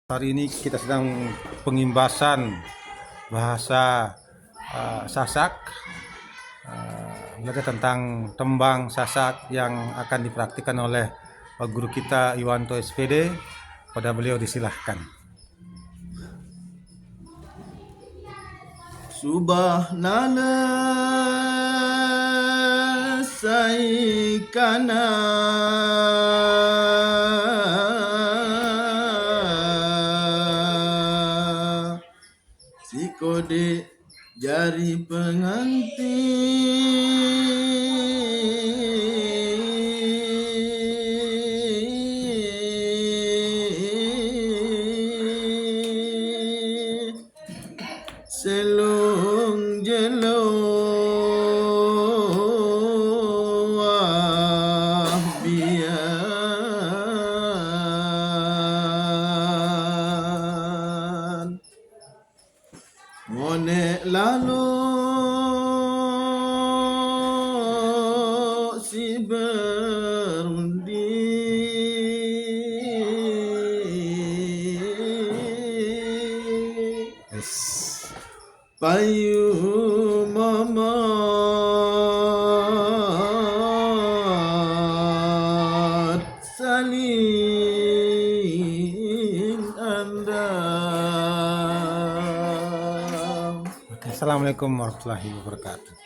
Hari ini kita sedang pengimbasan bahasa Sasak, belajar tentang tembang Sasak yang akan dipraktikkan oleh Pak Guru kita Iwanto SPD. Pada beliau disilahkan. Subhanallah saikana si kode jari pengantin selung jelo bian ngone lalu si berundi payu mamat salin anda. Assalamualaikum warahmatullahi wabarakatuh.